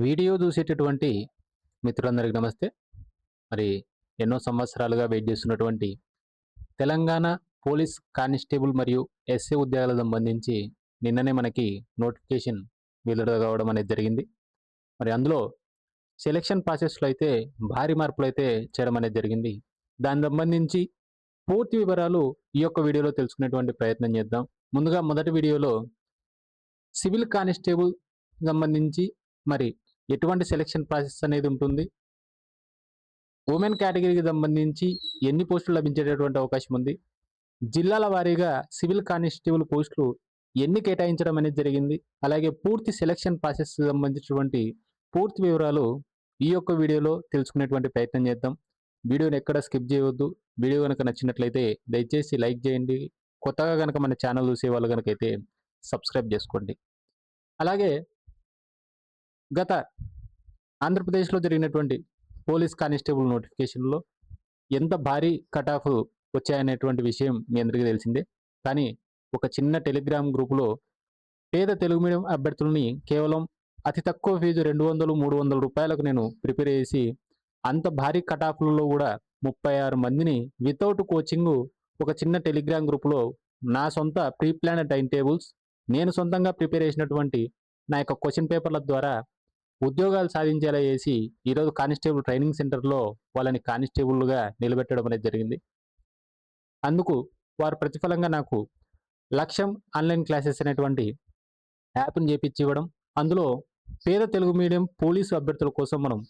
Video చూసేటటువంటి మిత్రులందరికీ నమస్తే. మరి ఎన్నో సంవత్సరాలుగా వెయిట్ చేస్తున్నటువంటి తెలంగాణ పోలీస్ కానిస్టేబుల్ మరియు ఎస్ఏ ఉద్యోగాలకు సంబంధించి నిన్ననే మనకి నోటిఫికేషన్ విడుదల కావడం అనేది జరిగింది. మరి అందులో సెలక్షన్ ప్రాసెస్లో అయితే భారీ మార్పులు అయితే చేయడం అనేది జరిగింది. దానికి సంబంధించి పూర్తి వివరాలు ఈ యొక్క వీడియోలో తెలుసుకునేటువంటి ప్రయత్నం చేద్దాం. ముందుగా మొదటి వీడియోలో సివిల్ కానిస్టేబుల్ సంబంధించి మరి ఎటువంటి సెలక్షన్ ప్రాసెస్ అనేది ఉంటుంది, ఉమెన్ కేటగిరీకి సంబంధించి ఎన్ని పోస్టులు లభించేటటువంటి అవకాశం ఉంది, జిల్లాల వారీగా సివిల్ కానిస్టేబుల్ పోస్టులు ఎన్ని కేటాయించడం అనేది జరిగింది, అలాగే పూర్తి సెలక్షన్ ప్రాసెస్ సంబంధించినటువంటి పూర్తి వివరాలు ఈ యొక్క వీడియోలో తెలుసుకునేటువంటి ప్రయత్నం చేద్దాం. వీడియోని ఎక్కడ స్కిప్ చేయవద్దు. వీడియో కనుక నచ్చినట్లయితే దయచేసి లైక్ చేయండి. కొత్తగా కనుక మన ఛానల్ చూసే వాళ్ళు కనుక అయితే సబ్స్క్రైబ్ చేసుకోండి. అలాగే గత ఆంధ్రప్రదేశ్లో జరిగినటువంటి పోలీస్ కానిస్టేబుల్ నోటిఫికేషన్లో ఎంత భారీ కట్ ఆఫ్ వచ్చాయనేటువంటి విషయం మీ అందరికీ తెలిసిందే. కానీ ఒక చిన్న టెలిగ్రామ్ గ్రూపులో పేద తెలుగు మీడియం అభ్యర్థులని కేవలం అతి తక్కువ ఫీజు 200-300 రూపాయలకు నేను ప్రిపేర్ చేసి అంత భారీ కట్ ఆఫ్లలో కూడా 36 మందిని వితౌట్ కోచింగ్ ఒక చిన్న టెలిగ్రామ్ గ్రూపులో నా సొంత ప్రీ ప్లాన్ టైం టేబుల్స్, నేను సొంతంగా ప్రిపేర్ చేసినటువంటి నా యొక్క క్వశ్చన్ పేపర్ల ద్వారా ఉద్యోగాలు సాధించేలా చేసి ఈరోజు కానిస్టేబుల్ ట్రైనింగ్ సెంటర్లో వాళ్ళని కానిస్టేబుల్గా నిలబెట్టడం అనేది జరిగింది. అందుకు వారు ప్రతిఫలంగా నాకు లక్ష్యం ఆన్లైన్ క్లాసెస్ అనేటువంటి యాప్ని చేపించి ఇవ్వడం, అందులో పేద తెలుగు మీడియం పోలీసు అభ్యర్థుల కోసం మనం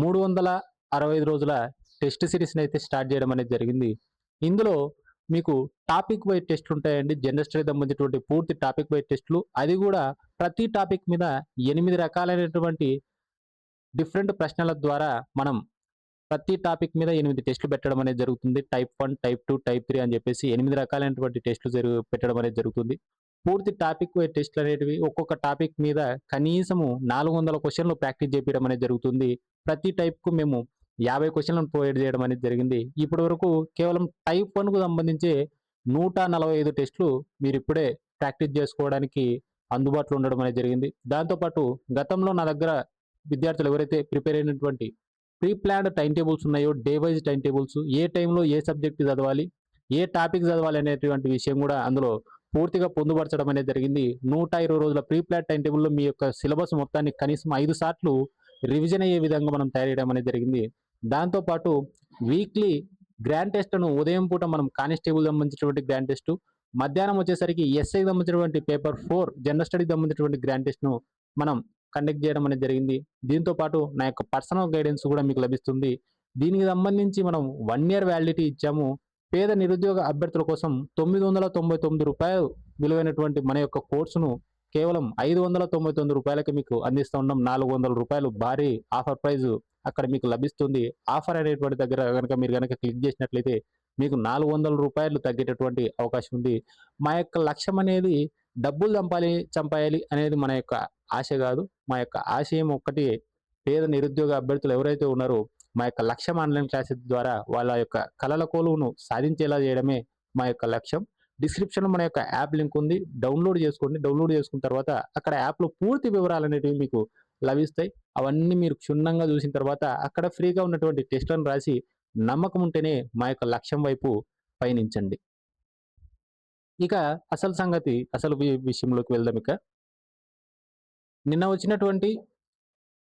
365 రోజుల టెస్ట్ సిరీస్ని అయితే స్టార్ట్ చేయడం అనేది జరిగింది. ఇందులో మీకు టాపిక్ వైజ్ టెస్ట్లు ఉంటాయండి. జనరల్ స్టడీ సంబంధించినటువంటి పూర్తి టాపిక్ వైజ్ టెస్టులు, అది కూడా ప్రతి టాపిక్ మీద 8 రకాలైనటువంటి డిఫరెంట్ ప్రశ్నల ద్వారా మనం ప్రతి టాపిక్ మీద 8 టెస్టులు పెట్టడం అనేది జరుగుతుంది. టైప్ 1, టైప్ 2, టైప్ 3 అని చెప్పేసి 8 రకాలైనటువంటి టెస్టులు పెట్టడం అనేది జరుగుతుంది. పూర్తి టాపిక్ వైజ్ టెస్టులు అనేటివి ఒక్కొక్క టాపిక్ మీద కనీసము 400 క్వశ్చన్లు ప్రాక్టీస్ చేపించడం అనేది జరుగుతుంది. ప్రతి టైప్కు మేము 50 క్వశ్చన్లను ప్రొవైడ్ చేయడం అనేది జరిగింది. ఇప్పటి వరకు కేవలం టైప్ 1కు సంబంధించి 145 టెస్టులు మీరు ఇప్పుడే ప్రాక్టీస్ చేసుకోవడానికి అందుబాటులో ఉండడం అనేది జరిగింది. దాంతోపాటు గతంలో నా దగ్గర విద్యార్థులు ఎవరైతే ప్రిపేర్ అయినటువంటి ప్రీ ప్లాన్డ్ టైం టేబుల్స్ ఉన్నాయో, డే వైజ్ టైం టేబుల్స్, ఏ టైంలో ఏ సబ్జెక్ట్ చదవాలి, ఏ టాపిక్ చదవాలి అనేటువంటి విషయం కూడా అందులో పూర్తిగా పొందుపరచడం అనేది జరిగింది. 120 రోజుల ప్రీ ప్లాన్ టైం టేబుల్లో మీ యొక్క సిలబస్ మొత్తాన్ని కనీసం 5 సార్లు రివిజన్ అయ్యే విధంగా మనం తయారు చేయడం అనేది జరిగింది. దాంతోపాటు వీక్లీ గ్రాండ్ టెస్ట్ను ఉదయం పూట మనం కానిస్టేబుల్ సంబంధించినటువంటి గ్రాండ్ టెస్ట్, మధ్యాహ్నం వచ్చేసరికి ఎస్ఐకి సంబంధించినటువంటి పేపర్ 4 జనరల్ స్టడీకి సంబంధించినటువంటి గ్రాండ్ టెస్ట్ను మనం కండక్ట్ చేయడం అనేది జరిగింది. దీంతో పాటు నా యొక్క పర్సనల్ గైడెన్స్ కూడా మీకు లభిస్తుంది. దీనికి సంబంధించి మనం 1 ఇయర్ వ్యాలిడిటీ ఇచ్చాము. పేద నిరుద్యోగ అభ్యర్థుల కోసం రూ. 999 విలువైనటువంటి మన యొక్క కోర్సును కేవలం రూ. 599 మీకు అందిస్తూ ఉన్నాం. రూ. 400 భారీ ఆఫర్ ప్రైజ్ అక్కడ మీకు లభిస్తుంది. ఆఫర్ అనేటువంటి దగ్గర కనుక మీరు కనుక క్లిక్ చేసినట్లయితే మీకు రూ. 400 తగ్గేటటువంటి అవకాశం ఉంది. మా యొక్క లక్ష్యం అనేది డబ్బులు చంపాయాలి అనేది మన యొక్క ఆశ కాదు. మా యొక్క ఆశయం ఒక్కటి, పేద నిరుద్యోగ అభ్యర్థులు ఎవరైతే ఉన్నారో మా యొక్క లక్ష్యం ఆన్లైన్ క్లాసెస్ ద్వారా వాళ్ళ యొక్క కలల కొలువును సాధించేలా చేయడమే మా యొక్క లక్ష్యం. డిస్క్రిప్షన్లో మన యొక్క యాప్ లింక్ ఉంది, డౌన్లోడ్ చేసుకోండి. డౌన్లోడ్ చేసుకున్న తర్వాత అక్కడ యాప్లో పూర్తి వివరాలు అనేటివి మీకు లభిస్తాయి. అవన్నీ మీరు క్షుణ్ణంగా చూసిన తర్వాత అక్కడ ఫ్రీగా ఉన్నటువంటి టెస్టులను రాసి నమ్మకం ఉంటేనే మా యొక్క లక్ష్యం వైపు పయనించండి. ఇక అసలు విషయంలోకి వెళ్దాం. ఇక నిన్న వచ్చినటువంటి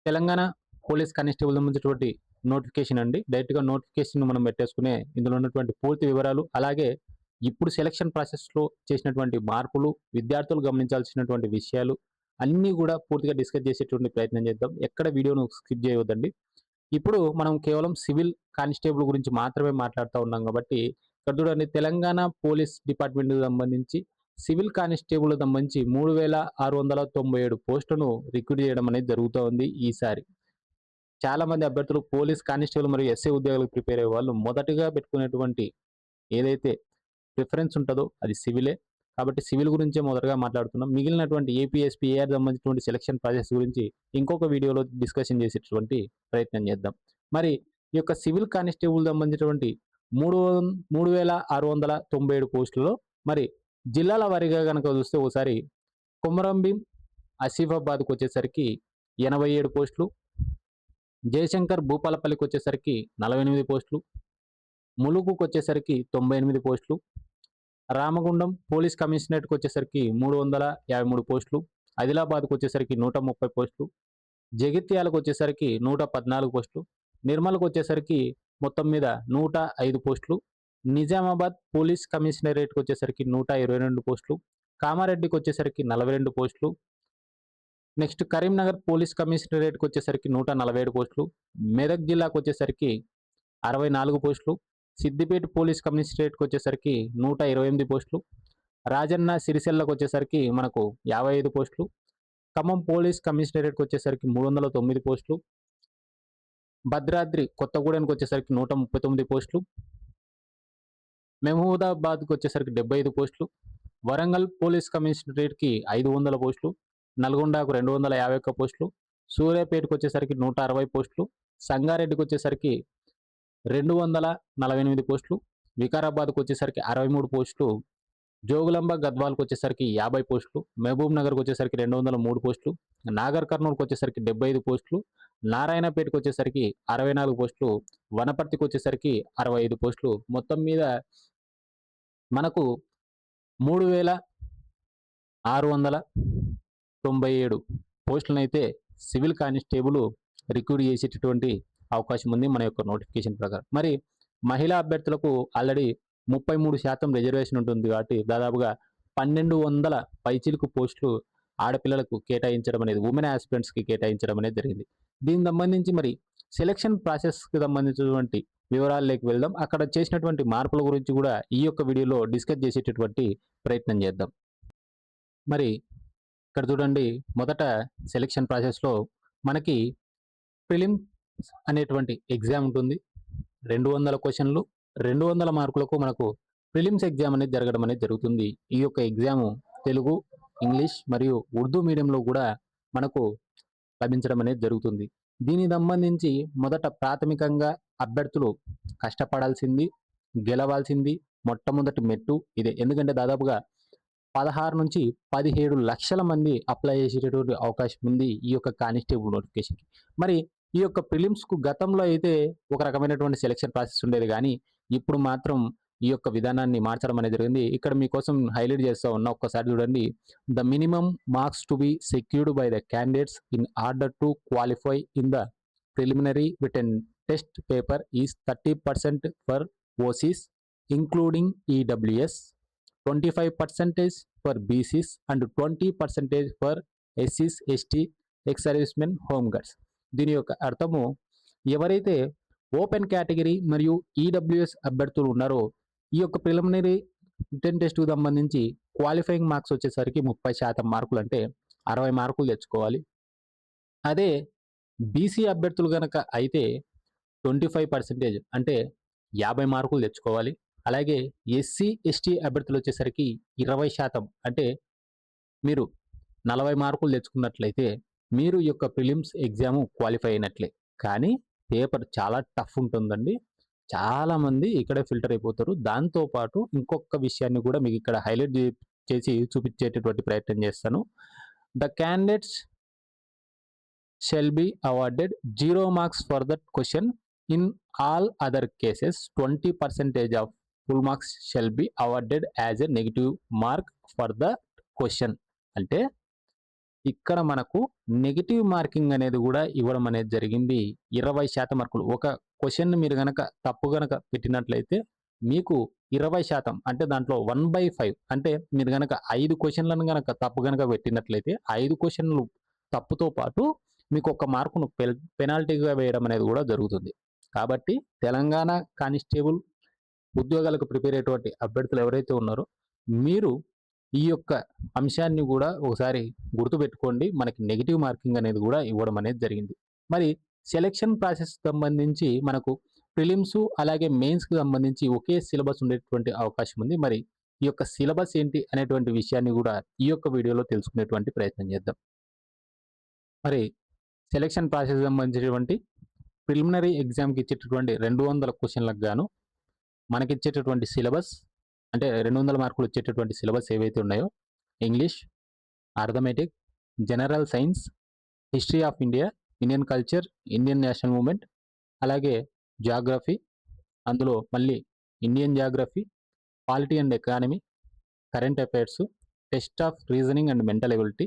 తెలంగాణ పోలీస్ కానిస్టేబుల్ సంబంధించినటువంటి నోటిఫికేషన్ అండి. డైరెక్ట్గా నోటిఫికేషన్ మనం పెట్టేసుకునే ఇందులో ఉన్నటువంటి పూర్తి వివరాలు, అలాగే ఇప్పుడు సెలక్షన్ ప్రాసెస్లో చేసినటువంటి మార్పులు, విద్యార్థులు గమనించాల్సినటువంటి విషయాలు అన్నీ కూడా పూర్తిగా డిస్కస్ చేసేటువంటి ప్రయత్నం చేద్దాం. ఎక్కడ వీడియోను స్కిప్ చేయవద్దండి. ఇప్పుడు మనం కేవలం సివిల్ కానిస్టేబుల్ గురించి మాత్రమే మాట్లాడుతూ ఉన్నాం కాబట్టి ఇక్కడ చూడండి, తెలంగాణ పోలీస్ డిపార్ట్మెంట్కి సంబంధించి సివిల్ కానిస్టేబుల్ సంబంధించి 3697 పోస్టులను రిక్రూట్ చేయడం అనేది జరుగుతూ ఉంది. ఈసారి చాలా మంది అభ్యర్థులు పోలీస్ కానిస్టేబుల్ మరియు ఎస్ఐ ఉద్యోగాలకు ప్రిపేర్ అయ్యే వాళ్ళు మొదటిగా పెట్టుకునేటువంటి ఏదైతే ప్రిఫరెన్స్ ఉంటుందో అది సివిలే. కాబట్టి సివిల్ గురించే మొదటగా మాట్లాడుతున్నాం. మిగిలినటువంటి ఏపీఎస్పీ ఏఆర్ సంబంధించినటువంటి సెలక్షన్ ప్రాసెస్ గురించి ఇంకొక వీడియోలో డిస్కషన్ చేసేటువంటి ప్రయత్నం చేద్దాం. మరి ఈ యొక్క సివిల్ కానిస్టేబుల్ సంబంధించినటువంటి 3697 పోస్టులలో మరి జిల్లాల వారీగా కనుక చూస్తే ఒకసారి కొమరంభీం, ఆసిఫాబాద్కు వచ్చేసరికి 87 పోస్టులు, జయశంకర్ భూపాలపల్లికి వచ్చేసరికి 48 పోస్టులు, ములుగుకు వచ్చేసరికి 98 పోస్టులు, రామగుండం పోలీస్ కమిషనరేట్కి వచ్చేసరికి 353 పోస్టులు, ఆదిలాబాద్కు వచ్చేసరికి 130 పోస్టులు, జగిత్యాలకు వచ్చేసరికి 114 పోస్టులు, నిర్మల్కు వచ్చేసరికి మొత్తం మీద 105 పోస్టులు, నిజామాబాద్ పోలీస్ కమిషనరేట్కి వచ్చేసరికి 122 పోస్టులు, కామారెడ్డికి వచ్చేసరికి 42 పోస్టులు, నెక్స్ట్ కరీంనగర్ పోలీస్ కమిషనరేట్కి వచ్చేసరికి 147 పోస్టులు, మెదక్ జిల్లాకు వచ్చేసరికి 64 పోస్టులు, సిద్దిపేట పోలీస్ కమిషనరేట్కి వచ్చేసరికి 128 పోస్టులు, రాజన్న సిరిసిల్లకు వచ్చేసరికి మనకు 55 పోస్టులు, ఖమ్మం పోలీస్ కమిషనరేట్కి వచ్చేసరికి 309 పోస్టులు, భద్రాద్రి కొత్తగూడెంకి వచ్చేసరికి 139 పోస్టులు, మహమూదాబాద్కి వచ్చేసరికి 75 పోస్టులు, వరంగల్ పోలీస్ కమిషనరేట్కి 500 పోస్టులు, నల్గొండకు 251 పోస్టులు, సూర్యాపేటకు వచ్చేసరికి 160 పోస్టులు, సంగారెడ్డికి వచ్చేసరికి 248 పోస్టులు, వికారాబాద్కు వచ్చేసరికి 63 పోస్టులు, జోగులాంబ గద్వాల్కి వచ్చేసరికి 50 పోస్టులు, మహబూబ్ నగర్కి వచ్చేసరికి 203 పోస్టులు, నాగర్ కర్నూలుకి వచ్చేసరికి 75 పోస్టులు, నారాయణపేటకి వచ్చేసరికి 64 పోస్టులు, వనపర్తికి వచ్చేసరికి 65 పోస్టులు, మొత్తం మీద మనకు 3697 పోస్టులను అయితే సివిల్ కానిస్టేబుల్ రిక్రూట్ చేసేటటువంటి అవకాశం ఉంది మన యొక్క నోటిఫికేషన్ ప్రకారం. మరి మహిళా అభ్యర్థులకు ఆల్రెడీ 33% రిజర్వేషన్ ఉంటుంది కాబట్టి దాదాపుగా 1200 పైచిలుకు పోస్టులు ఆడపిల్లలకు కేటాయించడం అనేది, ఉమెన్ ఆస్పిరెంట్స్కి కేటాయించడం అనేది జరిగింది. దీనికి సంబంధించి మరి సెలక్షన్ ప్రాసెస్కి సంబంధించినటువంటి వివరాల్లోకి వెళ్దాం. అక్కడ చేసినటువంటి మార్పుల గురించి కూడా ఈ యొక్క వీడియోలో డిస్కస్ చేసేటటువంటి ప్రయత్నం చేద్దాం. మరి ఇక్కడ చూడండి, మొదట సెలక్షన్ ప్రాసెస్లో మనకి ప్రిలిమ్స్ అనేటువంటి ఎగ్జామ్ ఉంటుంది. 200 క్వశ్చన్లు, 200 మార్కులకు మనకు ప్రిలిమ్స్ ఎగ్జామ్ అనేది జరగడం అనేది జరుగుతుంది. ఈ యొక్క ఎగ్జామ్ తెలుగు, ఇంగ్లీష్ మరియు ఉర్దూ మీడియంలో కూడా మనకు లభించడం అనేది జరుగుతుంది. దీనికి సంబంధించి మొదట ప్రాథమికంగా అభ్యర్థులు కష్టపడాల్సింది, గెలవాల్సింది మొట్టమొదటి మెట్టు ఇదే. ఎందుకంటే దాదాపుగా 16 నుంచి 17 లక్షల మంది అప్లై చేసేటటువంటి అవకాశం ఉంది ఈ యొక్క కానిస్టేబుల్ నోటిఫికేషన్కి. మరి ఈ యొక్క ప్రిలిమ్స్కు గతంలో అయితే ఒక రకమైనటువంటి సెలక్షన్ ప్రాసెస్ ఉండేది, కానీ ఇప్పుడు మాత్రం ఈ యొక్క విధానాన్ని మార్చడం అనేది జరిగింది. ఇక్కడ మీకోసం హైలైట్ చేస్తూ ఉన్నా, ఒక్కసారి చూడండి. The minimum marks to be secured by the candidates in order to qualify in the preliminary written test paper is 30% for OCs including EWS, 25% for BCs and 20% for ఎస్సీస్, ST, ex servicemen, home guards. దీని యొక్క అర్థము, ఎవరైతే open category మరియు EWS అభ్యర్థులు ఉన్నారో ఈ యొక్క ప్రిలిమినరీ రిటన్ టెస్ట్కు సంబంధించి క్వాలిఫైయింగ్ మార్క్స్ వచ్చేసరికి 30% మార్కులు, అంటే 60 మార్కులు తెచ్చుకోవాలి. అదే బీసీ అభ్యర్థులు కనుక అయితే 25% అంటే 50 మార్కులు తెచ్చుకోవాలి. అలాగే ఎస్సీ, ఎస్టీ అభ్యర్థులు వచ్చేసరికి 20%, అంటే మీరు 40 మార్కులు తెచ్చుకున్నట్లయితే మీరు ఈ యొక్క ప్రిలిమ్స్ ఎగ్జామ్ క్వాలిఫై అయినట్లే. కానీ పేపర్ చాలా టఫ్ ఉంటుందండి. చాలామంది ఇక్కడే ఫిల్టర్ అయిపోతారు. దాంతోపాటు ఇంకొక విషయాన్ని కూడా మీకు ఇక్కడ హైలైట్ చేసి చూపించేటటువంటి ప్రయత్నం చేస్తాను. The candidates shall be awarded 0 marks for that question. In all other cases 20% of full marks shall be awarded as a negative mark for the question. అంటే ఇక్కడ మనకు నెగిటివ్ మార్కింగ్ అనేది కూడా ఇవ్వడం అనేది జరిగింది. 20% మార్కులు. ఒక క్వశ్చన్ మీరు కనుక తప్పు కనుక పెట్టినట్లయితే మీకు 20%, అంటే దాంట్లో 1/5, అంటే మీరు కనుక 5 క్వశ్చన్లను కనుక తప్పు కనుక పెట్టినట్లయితే 5 క్వశ్చన్లు తప్పుతో పాటు మీకు ఒక మార్కును పెనాల్టీగా వేయడం అనేది కూడా జరుగుతుంది. కాబట్టి తెలంగాణ కానిస్టేబుల్ ఉద్యోగాలకు ప్రిపేర్ అయ్యేటువంటి అభ్యర్థులు ఎవరైతే ఉన్నారో మీరు ఈ యొక్క అంశాన్ని కూడా ఒకసారి గుర్తుపెట్టుకోండి. మనకి నెగిటివ్ మార్కింగ్ అనేది కూడా ఇవ్వడం అనేది జరిగింది. మరి సెలక్షన్ ప్రాసెస్ సంబంధించి మనకు ప్రిలిమ్స్ అలాగే మెయిన్స్కి సంబంధించి ఒకే సిలబస్ ఉండేటువంటి అవకాశం ఉంది. మరి ఈ యొక్క సిలబస్ ఏంటి అనేటువంటి విషయాన్ని కూడా ఈ యొక్క వీడియోలో తెలుసుకునేటువంటి ప్రయత్నం చేద్దాం. మరి సెలక్షన్ ప్రాసెస్ సంబంధించినటువంటి ప్రిలిమినరీ ఎగ్జామ్కి ఇచ్చేటటువంటి 200 క్వశ్చన్లకు గాను మనకి ఇచ్చేటటువంటి సిలబస్, అంటే 200 మార్కులు వచ్చేటటువంటి సిలబస్ ఏవైతే ఉన్నాయో English, arithmetic, general science, history of India, Indian culture, Indian national movement, అలాగే జాగ్రఫీ, అందులో మళ్ళీ Indian geography, polity and economy, current affairs, test of reasoning and mental ability,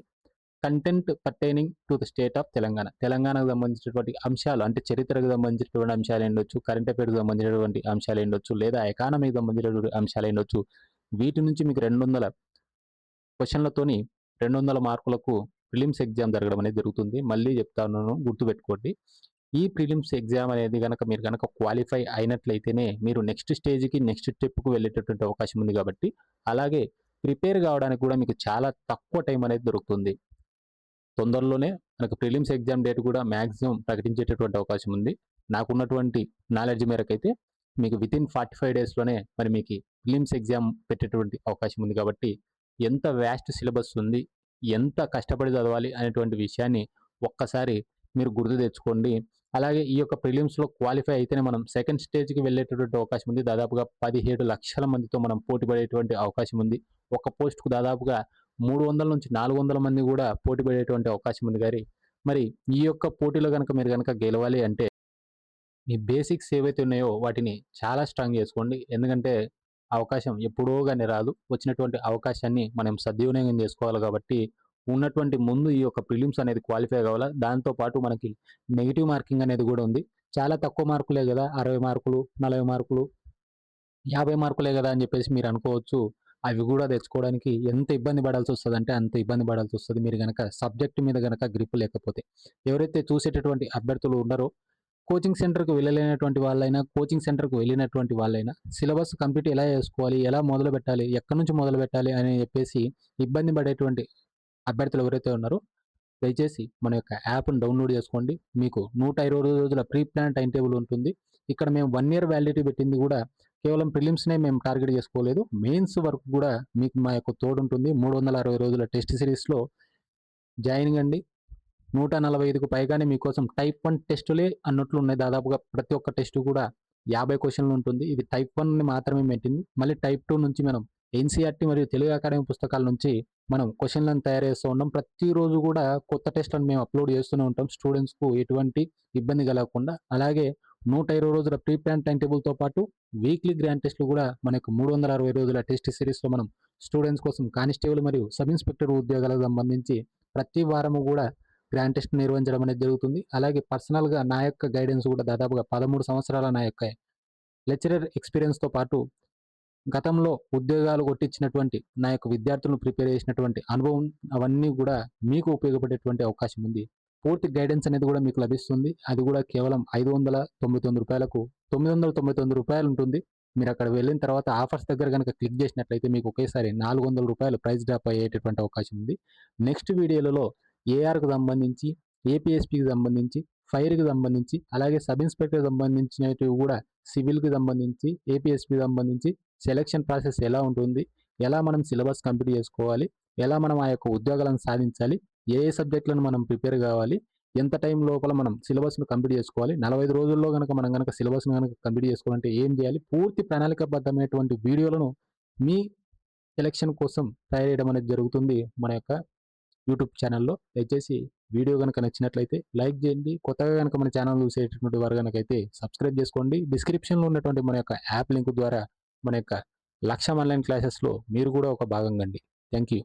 content pertaining to the state of Telangana. తెలంగాణకు సంబంధించినటువంటి అంశాలు అంటే చరిత్రకు సంబంధించినటువంటి అంశాలు ఉండొచ్చు, కరెంట్ అఫైర్స్కి సంబంధించినటువంటి అంశాలు ఉండొచ్చు, లేదా ఎకానమీకి సంబంధించినటువంటి అంశాలు ఉండొచ్చు. వీటి నుంచి మీకు 200 క్వశ్చన్లతోని 200 మార్కులకు ప్రిలిమ్స్ ఎగ్జామ్ జరగడం అనేది జరుగుతుంది. మళ్ళీ చెప్తా ఉన్నాను, గుర్తుపెట్టుకోండి. ఈ ప్రిలిమ్స్ ఎగ్జామ్ అనేది కనుక మీరు కనుక క్వాలిఫై అయినట్లయితేనే మీరు నెక్స్ట్ స్టేజ్కి, నెక్స్ట్ స్టెప్కు వెళ్ళేటటువంటి అవకాశం ఉంది. కాబట్టి అలాగే ప్రిపేర్ కావడానికి కూడా మీకు చాలా తక్కువ టైం అనేది దొరుకుతుంది. తొందరలోనే మనకు ప్రిలిమ్స్ ఎగ్జామ్ డేట్ కూడా మ్యాక్సిమం ప్రకటించేటటువంటి అవకాశం ఉంది. నాకున్నటువంటి నాలెడ్జ్ మేరకైతే మీకు వితిన్ 45 డేస్లోనే మరి మీకు ప్రిలిమ్స్ ఎగ్జామ్ పెట్టేటువంటి అవకాశం ఉంది. కాబట్టి ఎంత వ్యాస్ట్ సిలబస్ ఉంది, ఎంత కష్టపడి చదవాలి అనేటువంటి విషయాన్ని ఒక్కసారి మీరు గుర్తు తెచ్చుకోండి. అలాగే ఈ యొక్క ప్రిలిమ్స్లో క్వాలిఫై అయితేనే మనం సెకండ్ స్టేజ్కి వెళ్ళేటటువంటి అవకాశం ఉంది. దాదాపుగా 17 లక్షల మందితో మనం పోటీ పడేటువంటి అవకాశం ఉంది. ఒక పోస్టుకు దాదాపుగా 300 నుంచి 400 మంది కూడా పోటీ పడేటువంటి అవకాశం ఉంది. గారి మరి ఈ యొక్క పోటీలో కనుక మీరు కనుక గెలవాలి అంటే మీ బేసిక్స్ ఏవైతే ఉన్నాయో వాటిని చాలా స్ట్రాంగ్ చేసుకోండి. ఎందుకంటే అవకాశం ఎప్పుడో కానీ రాదు. వచ్చినటువంటి అవకాశాన్ని మనం సద్వినియోగం చేసుకోవాలి. కాబట్టి ఉన్నటువంటి ముందు ఈ యొక్క ప్రిలిమ్స్ అనేది క్వాలిఫై కావాలా. దాంతోపాటు మనకి నెగిటివ్ మార్కింగ్ అనేది కూడా ఉంది. చాలా తక్కువ మార్కులే కదా, 60 మార్కులు, 40 మార్కులు, 50 మార్కులే కదా అని చెప్పేసి మీరు అనుకోవచ్చు. అవి కూడా తెచ్చుకోవడానికి ఎంత ఇబ్బంది పడాల్సి వస్తుంది అంటే అంత ఇబ్బంది పడాల్సి వస్తుంది. మీరు కనుక సబ్జెక్ట్ మీద కనుక గ్రిప్ లేకపోతే. ఎవరైతే చూసేటటువంటి అభ్యర్థులు ఉన్నారో, కోచింగ్ సెంటర్కి వెళ్ళలేనటువంటి వాళ్ళైనా, కోచింగ్ సెంటర్కి వెళ్ళినటువంటి వాళ్ళైనా సిలబస్ కంప్లీట్ ఎలా చేసుకోవాలి, ఎలా మొదలు పెట్టాలి, ఎక్కడి నుంచి మొదలు పెట్టాలి అని చెప్పేసి ఇబ్బంది పడేటువంటి అభ్యర్థులు ఎవరైతే ఉన్నారో దయచేసి మన యొక్క యాప్ను డౌన్లోడ్ చేసుకోండి. మీకు 120 రోజుల ప్రీ ప్లాన్ టైం టేబుల్ ఉంటుంది. ఇక్కడ మేము 1 ఇయర్ వ్యాలిడిటీ పెట్టింది కూడా కేవలం ప్రిలిమ్స్నే మేము టార్గెట్ చేసుకోలేదు. మెయిన్స్ వరకు కూడా మీకు మా యొక్క తోడు ఉంటుంది. 360 రోజుల టెస్ట్ సిరీస్లో జాయినింగ్ అండి. 145కు పైగానే మీకోసం టైప్ 1 టెస్టులే అన్నట్లు ఉన్నాయి. దాదాపుగా ప్రతి ఒక్క టెస్ట్ కూడా 50 క్వశ్చన్లు ఉంటుంది. ఇది టైప్ 1ని మాత్రమే పెట్టింది. మళ్ళీ టైప్ 2 నుంచి మనం ఎన్సీఆర్టీ మరియు తెలుగు అకాడమీ పుస్తకాల నుంచి మనం క్వశ్చన్లను తయారు చేస్తూ ఉన్నాం. ప్రతిరోజు కూడా కొత్త టెస్ట్లను మేము అప్లోడ్ చేస్తూనే ఉంటాం, స్టూడెంట్స్కు ఎటువంటి ఇబ్బంది కలగకుండా. అలాగే 120 రోజుల ప్రీ ప్లాన్ టైం టేబుల్తో పాటు వీక్లీ గ్రాండ్ టెస్ట్లు కూడా మనకు 360 రోజుల టెస్ట్ సిరీస్లో మనం స్టూడెంట్స్ కోసం కానిస్టేబుల్ మరియు సబ్ ఇన్స్పెక్టర్ ఉద్యోగాలకు సంబంధించి ప్రతి వారము కూడా గ్రాండ్ టెస్ట్ నిర్వహించడం అనేది జరుగుతుంది. అలాగే పర్సనల్గా నా యొక్క గైడెన్స్ కూడా దాదాపుగా 13 సంవత్సరాల నా యొక్క లెక్చరర్ ఎక్స్పీరియన్స్తో పాటు గతంలో ఉద్యోగాలు కొట్టించినటువంటి నా యొక్క విద్యార్థులను ప్రిపేర్ చేసినటువంటి అనుభవం అవన్నీ కూడా మీకు ఉపయోగపడేటువంటి అవకాశం ఉంది. పూర్తి గైడెన్స్ అనేది కూడా మీకు లభిస్తుంది. అది కూడా కేవలం 599 రూపాయలకు 999 రూపాయలు ఉంటుంది. మీరు అక్కడ వెళ్ళిన తర్వాత ఆఫర్స్ దగ్గర కనుక క్లిక్ చేసినట్లయితే మీకు ఒకేసారి 400 రూపాయలు ప్రైస్ డ్రాప్ అయ్యేటటువంటి అవకాశం ఉంది. నెక్స్ట్ వీడియోలలో ఏఆర్కు సంబంధించి, ఏపీఎస్పీకి సంబంధించి, ఫైర్కి సంబంధించి, అలాగే సబ్ ఇన్స్పెక్టర్కి సంబంధించినవి కూడా, సివిల్కి సంబంధించి, ఏపీఎస్పీకి సంబంధించి సెలక్షన్ ప్రాసెస్ ఎలా ఉంటుంది, ఎలా మనం సిలబస్ కంప్లీట్ చేసుకోవాలి, ఎలా మనం ఆ యొక్క ఉద్యోగాలను సాధించాలి, ఏ ఏ సబ్జెక్టులను మనం ప్రిపేర్ కావాలి, ఎంత టైం లోపల మనం సిలబస్ను కంప్లీట్ చేసుకోవాలి, 45 రోజుల్లో కనుక మనం కనుక సిలబస్ను కనుక కంప్లీట్ చేసుకోవాలంటే ఏం చేయాలి, పూర్తి ప్రణాళికాబద్ధమైనటువంటి వీడియోలను మీ సెలక్షన్ కోసం తయారు చేయడం అనేది జరుగుతుంది మన యొక్క యూట్యూబ్ ఛానల్లో. దయచేసి వీడియో కనుక నచ్చినట్లయితే లైక్ చేయండి. కొత్తగా కనుక మన ఛానల్ చూసేటటువంటి వారు కనుక అయితే సబ్స్క్రైబ్ చేసుకోండి. డిస్క్రిప్షన్లో ఉన్నటువంటి మన యొక్క యాప్ లింక్ ద్వారా మన యొక్క లక్ష్యం ఆన్లైన్ క్లాసెస్లో మీరు కూడా ఒక భాగం కండి. Thank you.